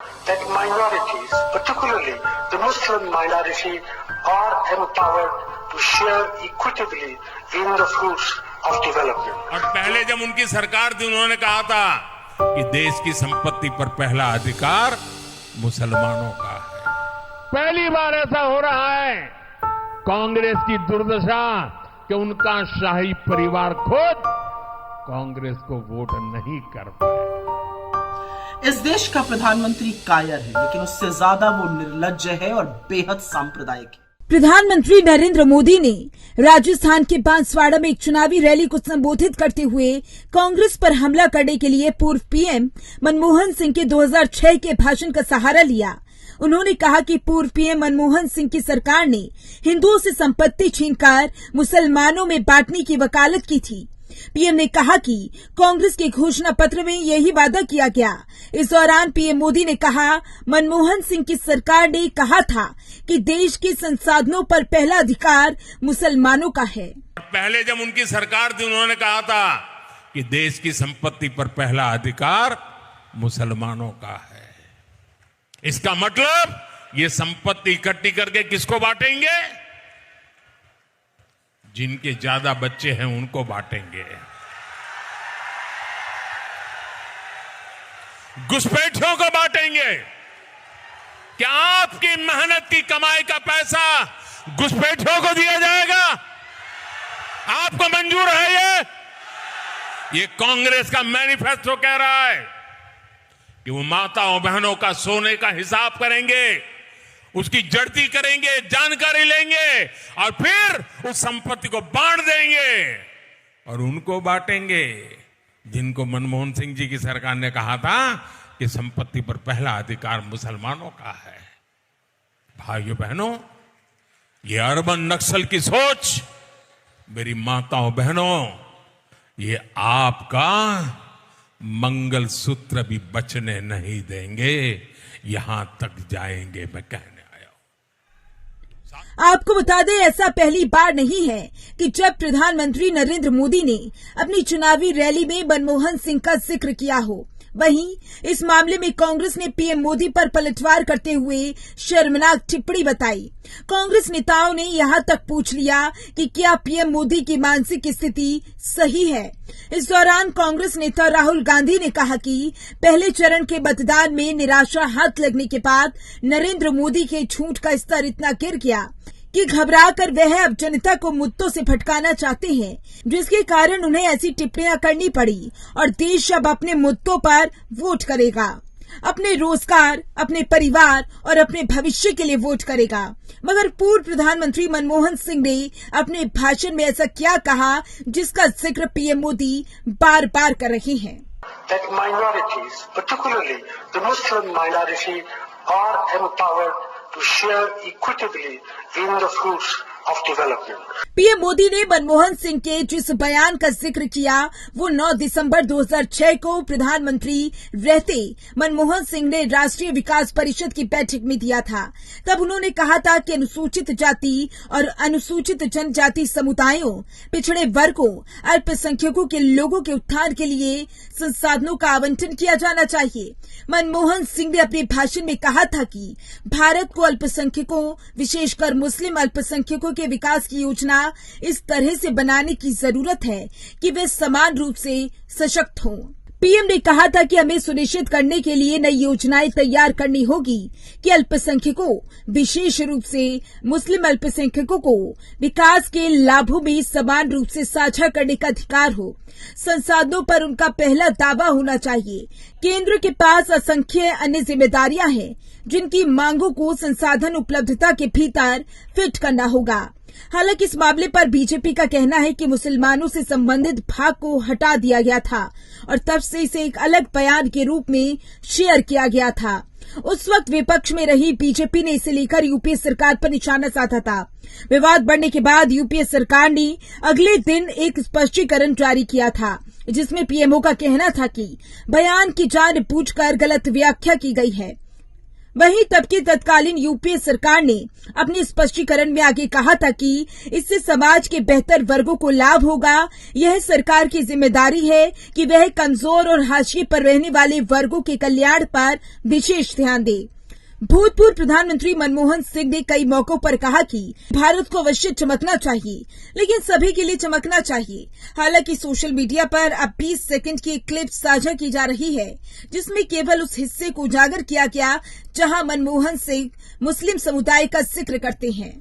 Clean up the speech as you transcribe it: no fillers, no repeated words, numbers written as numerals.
that minorities, particularly the Muslim minority, are empowered to share equitably in the fruits of development. और पहले जब उनकी सरकार थी उन्होंने कहा था कि देश की संपत्ति पर पहला अधिकार मुसलमानों का है। पहली बार ऐसा हो रहा है कांग्रेस की दुर्दशा कि उनका शाही परिवार खुद कांग्रेस को वोट नहीं कर पाए। इस देश का प्रधानमंत्री कायर है, लेकिन उससे ज्यादा वो निर्लज्ज है और बेहद सांप्रदायिक है। प्रधानमंत्री नरेंद्र मोदी ने राजस्थान के बांसवाड़ा में एक चुनावी रैली को संबोधित करते हुए कांग्रेस पर हमला करने के लिए पूर्व पीएम मनमोहन सिंह के 2006 के भाषण का सहारा लिया। उन्होंने कहा कि पूर्व पीएम मनमोहन सिंह की सरकार ने हिंदुओं से संपत्ति छीनकर मुसलमानों में बांटने की वकालत की थी। पीएम ने कहा कि कांग्रेस के घोषणा पत्र में यही वादा किया गया। इस दौरान पीएम मोदी ने कहा, मनमोहन सिंह की सरकार ने कहा था कि देश के संसाधनों पर पहला अधिकार मुसलमानों का है। पहले जब उनकी सरकार थी उन्होंने कहा था कि देश की संपत्ति पर पहला अधिकार मुसलमानों का है। इसका मतलब ये संपत्ति इकट्ठी करके किसको बांटेंगे? जिनके ज्यादा बच्चे हैं उनको बांटेंगे। घुसपैठियों को बांटेंगे। क्या आपकी मेहनत की कमाई का पैसा घुसपैठियों को दिया जाएगा? आपको मंजूर है? ये कांग्रेस का मैनिफेस्टो कह रहा है कि वो माताओं बहनों का सोने का हिसाब करेंगे, उसकी जड़ती करेंगे, जानकारी लेंगे और फिर उस संपत्ति को बांट देंगे और उनको बांटेंगे जिनको मनमोहन सिंह जी की सरकार ने कहा था कि संपत्ति पर पहला अधिकार मुसलमानों का है। भाइयों बहनों, ये अर्बन नक्सल की सोच, मेरी माताओं बहनों, ये आपका मंगलसूत्र भी बचने नहीं देंगे, यहां तक जाएंगे। मैं कहने आपको बता दें, ऐसा पहली बार नहीं है कि जब प्रधानमंत्री नरेंद्र मोदी ने अपनी चुनावी रैली में मनमोहन सिंह का जिक्र किया हो। वहीं इस मामले में कांग्रेस ने पीएम मोदी पर पलटवार करते हुए शर्मनाक टिप्पणी बताई। कांग्रेस नेताओं ने यहां तक पूछ लिया कि क्या पीएम मोदी की मानसिक स्थिति सही है। इस दौरान कांग्रेस नेता राहुल गांधी ने कहा कि पहले चरण के मतदान में निराशा हाथ लगने के बाद नरेंद्र मोदी के झूठ का स्तर इतना गिर गया कि घबराकर वह अब जनता को मुद्दों से भटकाना चाहते हैं, जिसके कारण उन्हें ऐसी टिप्पणियां करनी पड़ी और देश अब अपने मुद्दों पर वोट करेगा। अपने रोजगार, अपने परिवार और अपने भविष्य के लिए वोट करेगा। मगर पूर्व प्रधानमंत्री मनमोहन सिंह ने अपने भाषण में ऐसा क्या कहा जिसका जिक्र पीएम मोदी बार बार कर रहे हैं? That minorities, particularly the Muslim minority, are empowered to share equitably in the fruits of development. PM Modi ने मनमोहन सिंह के जिस बयान का जिक्र किया वो 9 दिसंबर 2006 को प्रधानमंत्री रहते मनमोहन सिंह ने राष्ट्रीय विकास परिषद की बैठक में दिया था। तब उन्होंने कहा था कि अनुसूचित जाति और अनुसूचित जनजाति समुदायों, पिछड़े वर्गों, अल्पसंख्यकों के लोगों के उत्थान के लिए संसाधनों का आवंटन किया जाना चाहिए। मनमोहन सिंह ने अपने भाषण में कहा था कि भारत को अल्पसंख्यकों, विशेषकर मुस्लिम अल्पसंख्यकों के विकास की योजना इस तरह से बनाने की जरूरत है कि वे समान रूप से सशक्त हों। पीएम ने कहा था कि हमें सुनिश्चित करने के लिए नई योजनाएं तैयार करनी होगी कि अल्पसंख्यकों, विशेष रूप से मुस्लिम अल्पसंख्यकों को विकास के लाभों में समान रूप से साझा करने का अधिकार हो। संसाधनों पर उनका पहला दावा होना चाहिए। केंद्र के पास असंख्य अन्य जिम्मेदारियां हैं जिनकी मांगों को संसाधन उपलब्धता के भीतर फिट करना होगा। हालांकि इस मामले पर बीजेपी का कहना है कि मुसलमानों से संबंधित भाग को हटा दिया गया था और तब से इसे एक अलग बयान के रूप में शेयर किया गया था। उस वक्त विपक्ष में रही बीजेपी ने इसे लेकर यूपीए सरकार पर निशाना साधा था। विवाद बढ़ने के बाद यूपीए सरकार ने अगले दिन एक स्पष्टीकरण जारी किया था, जिसमें पीएमओ का कहना था कि बयान की जानबूझकर गलत व्याख्या की गई है। वहीं तब की तत्कालीन यूपीए सरकार ने अपने स्पष्टीकरण में आगे कहा था कि इससे समाज के बेहतर वर्गों को लाभ होगा। यह सरकार की जिम्मेदारी है कि वह कमजोर और हाशिए पर रहने वाले वर्गों के कल्याण पर विशेष ध्यान दे। भूतपूर्व प्रधानमंत्री मनमोहन सिंह ने कई मौकों पर कहा कि भारत को अवश्य चमकना चाहिए, लेकिन सभी के लिए चमकना चाहिए। हालांकि सोशल मीडिया पर अब 20 सेकंड की एक क्लिप साझा की जा रही है, जिसमें केवल उस हिस्से को उजागर किया गया जहां मनमोहन सिंह मुस्लिम समुदाय का जिक्र करते हैं।